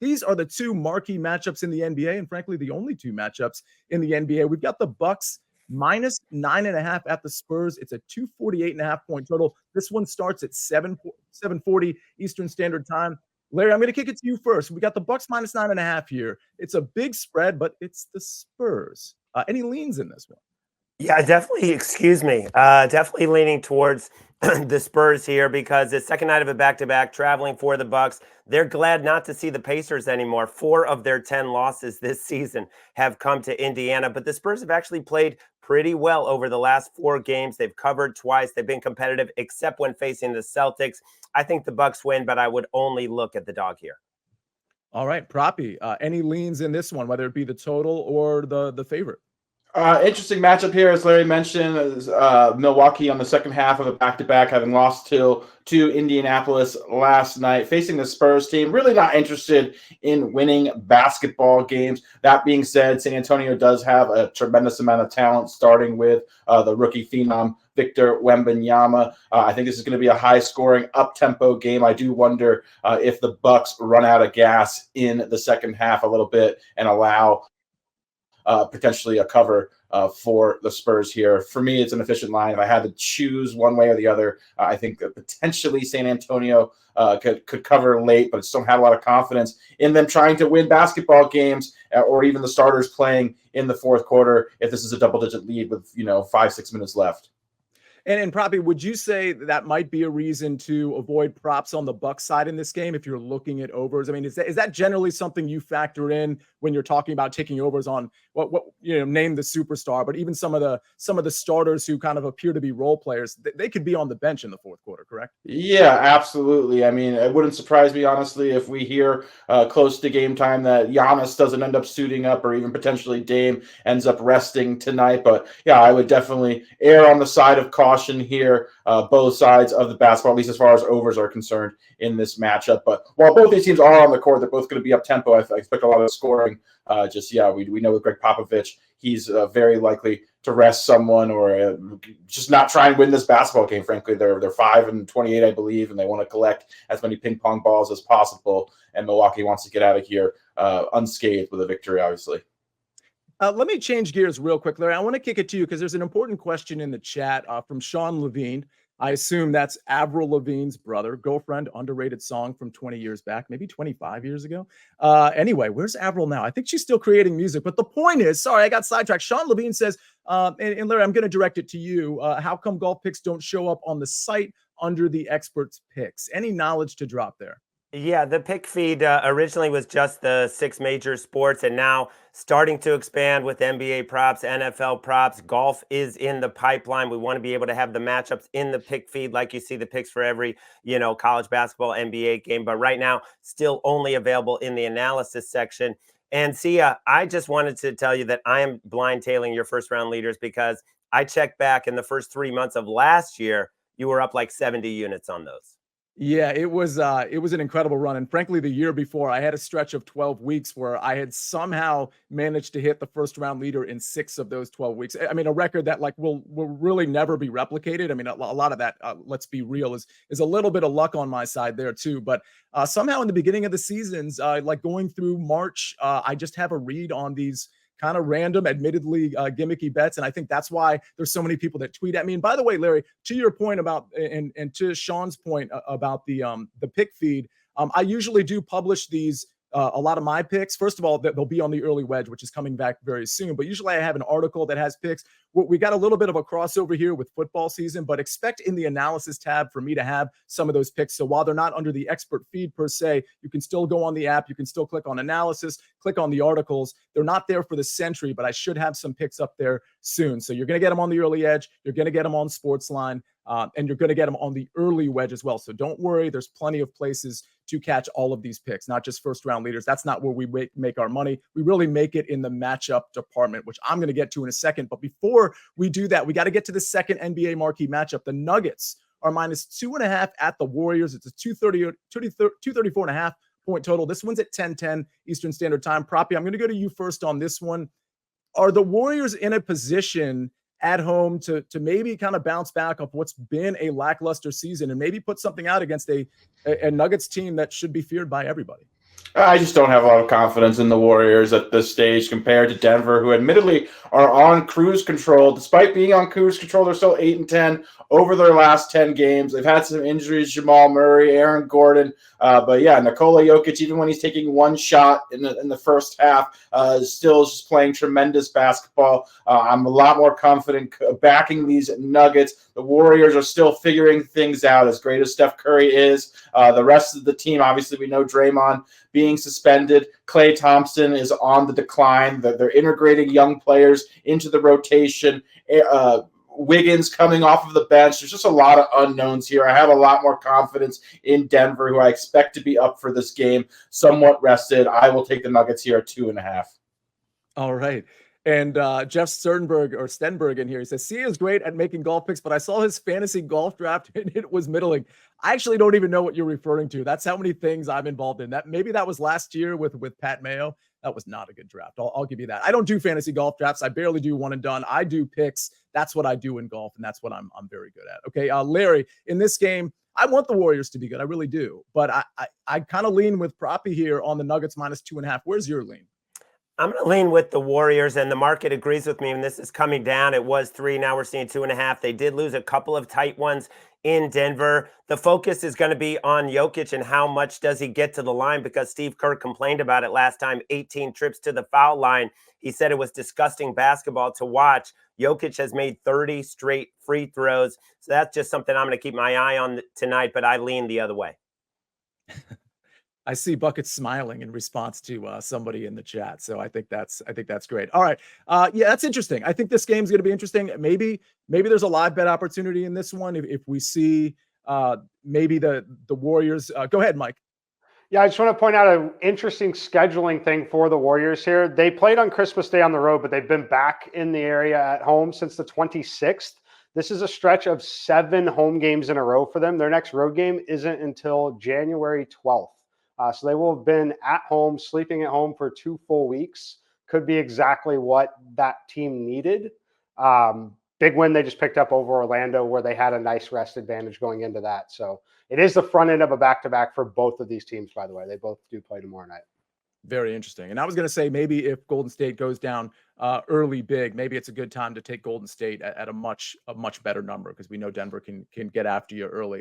These are the two marquee matchups in the NBA, and frankly, the only two matchups in the NBA. We've got the Bucks minus 9.5 at the Spurs. It's a 248.5 point total. This one starts at 7:40 Eastern Standard Time. Larry, I'm going to kick it to you first. We got the Bucks minus 9.5 here. It's a big spread, but it's the Spurs. Any leans in this one? Yeah, definitely. Excuse me. Definitely leaning towards the Spurs here because it's second night of a back-to-back traveling for the Bucks. They're glad not to see the Pacers anymore. 4 of their 10 losses this season have come to Indiana, but the Spurs have actually played pretty well over the last 4 games. They've covered twice. They've been competitive, except when facing the Celtics. I think the Bucks win, but I would only look at the dog here. All right, Proppy. Any leans in this one, whether it be the total or the favorite? Interesting matchup here, as Larry mentioned. Milwaukee on the second half of a back-to-back, having lost to Indianapolis last night, facing the Spurs team. Really not interested in winning basketball games. That being said, San Antonio does have a tremendous amount of talent, starting with the rookie phenom Victor Wembanyama. I think this is going to be a high-scoring, up-tempo game. I do wonder if the Bucks run out of gas in the second half a little bit and allow potentially a cover for the Spurs here. For me, it's an efficient line. If I had to choose one way or the other, I think that potentially San Antonio could cover late, but I just don't have a lot of confidence in them trying to win basketball games or even the starters playing in the fourth quarter if this is a double-digit lead with 5-6 minutes left. And Proppy, would you say that might be a reason to avoid props on the Bucks side in this game if you're looking at overs? I mean, is that generally something you factor in when you're talking about taking overs on what name the superstar, but even some of the starters who kind of appear to be role players, they could be on the bench in the fourth quarter, correct? Yeah, absolutely. I mean, it wouldn't surprise me, honestly, if we hear close to game time that Giannis doesn't end up suiting up or even potentially Dame ends up resting tonight. But yeah, I would definitely err on the side of caution here, both sides of the basketball, at least as far as overs are concerned in this matchup. But while both these teams are on the court, they're both going to be up tempo. I expect a lot of scoring. We know with Greg Popovich, he's very likely to rest someone or just not try and win this basketball game. Frankly, they're 5-28, I believe, and they want to collect as many ping pong balls as possible. And Milwaukee wants to get out of here unscathed with a victory, obviously. Let me change gears real quick, Larry. I want to kick it to you because there's an important question in the chat from Sean Levine. I assume that's Avril Lavigne's brother, girlfriend, underrated song from 20 years back, maybe 25 years ago. Anyway, where's Avril now? I think she's still creating music. But the point is, sorry, I got sidetracked. Sean Levine says, and Larry, I'm going to direct it to you. How come golf picks don't show up on the site under the experts' picks? Any knowledge to drop there? Yeah, the pick feed originally was just the 6 major sports and now starting to expand with NBA props, NFL props. Golf is in the pipeline. We want to be able to have the matchups in the pick feed like you see the picks for every, college basketball, NBA game. But right now, still only available in the analysis section. And Sia, I just wanted to tell you that I am blind tailing your first round leaders because I checked back in the first 3 months of last year, you were up like 70 units on those. Yeah, it was an incredible run. And frankly, the year before, I had a stretch of 12 weeks where I had somehow managed to hit the first round leader in 6 of those 12 weeks. I mean, a record that will really never be replicated. I mean, a lot of that, let's be real, is a little bit of luck on my side there too. But somehow in the beginning of the seasons, like going through March, I just have a read on these kind of random, admittedly gimmicky bets. And I think that's why there's so many people that tweet at me. And by the way, Larry, to your point about, and to Sean's point about the pick feed, I usually do publish these, a lot of my picks. First of all, they'll be on the early wedge, which is coming back very soon. But usually I have an article that has picks. We got a little bit of a crossover here with football season, but expect in the analysis tab for me to have some of those picks. So while they're not under the expert feed per se, you can still go on the app. You can still click on analysis, click on the articles. They're not there for the century, but I should have some picks up there soon. So you're going to get them on the early edge. You're going to get them on SportsLine. And you're going to get them on the early wedge as well. So don't worry. There's plenty of places to catch all of these picks, not just first round leaders. That's not where we make our money. We really make it in the matchup department, which I'm going to get to in a second. But before we do that, we got to get to the second NBA marquee matchup. The Nuggets are minus 2.5 at the Warriors. It's a 234.5 point total. This one's at 10:10 Eastern Standard Time. Proppy, I'm going to go to you first on this one. Are the Warriors in a position at home to maybe kind of bounce back off what's been a lackluster season and maybe put something out against a Nuggets team that should be feared by everybody? I just don't have a lot of confidence in the Warriors at this stage compared to Denver, who admittedly are on cruise control. Despite being on cruise control, they're still 8-10 over their last 10 games. They've had some injuries: Jamal Murray, Aaron Gordon, but yeah, Nikola Jokic, even when he's taking one shot in the first half, is still just playing tremendous basketball. I'm a lot more confident backing these Nuggets. The Warriors are still figuring things out. As great as Steph Curry is, the rest of the team, obviously, we know Draymond being suspended. Klay Thompson is on the decline. They're integrating young players into the rotation. Wiggins coming off of the bench. There's just a lot of unknowns here. I have a lot more confidence in Denver, who I expect to be up for this game, somewhat rested. I will take the Nuggets here at 2.5. All right. And Jeff Stenberg in here, he says, Sia is great at making golf picks, but I saw his fantasy golf draft and it was middling. I actually don't even know what you're referring to. That's how many things I'm involved in. Maybe that was last year with Pat Mayo. That was not a good draft. I'll give you that. I don't do fantasy golf drafts. I barely do one and done. I do picks. That's what I do in golf, and that's what I'm very good at. Okay, Larry, in this game, I want the Warriors to be good. I really do. But I kind of lean with Proppy here on the Nuggets -2.5. Where's your lean? I'm going to lean with the Warriors, and the market agrees with me. And this is coming down. It was 3. Now we're seeing 2.5. They did lose a couple of tight ones in Denver. The focus is going to be on Jokic and how much does he get to the line, because Steve Kerr complained about it last time, 18 trips to the foul line. He said it was disgusting basketball to watch. Jokic has made 30 straight free throws. So that's just something I'm going to keep my eye on tonight, but I lean the other way. I see Buckets smiling in response to somebody in the chat, so I think that's great. All right, yeah, that's interesting. I think this game's going to be interesting. Maybe there's a live bet opportunity in this one if we see maybe the Warriors. Go ahead, Mike. Yeah, I just want to point out an interesting scheduling thing for the Warriors here. They played on Christmas Day on the road, but they've been back in the area at home since the 26th. This is a stretch of 7 home games in a row for them. Their next road game isn't until January 12th. So they will have been at home, sleeping at home for 2 full weeks. Could be exactly what that team needed. Big win they just picked up over Orlando, where they had a nice rest advantage going into that. So it is the front end of a back-to-back for both of these teams, by the way. They both do play tomorrow night. Very interesting. And I was going to say, maybe if Golden State goes down early big, maybe it's a good time to take Golden State at a much better number, because we know Denver can get after you early.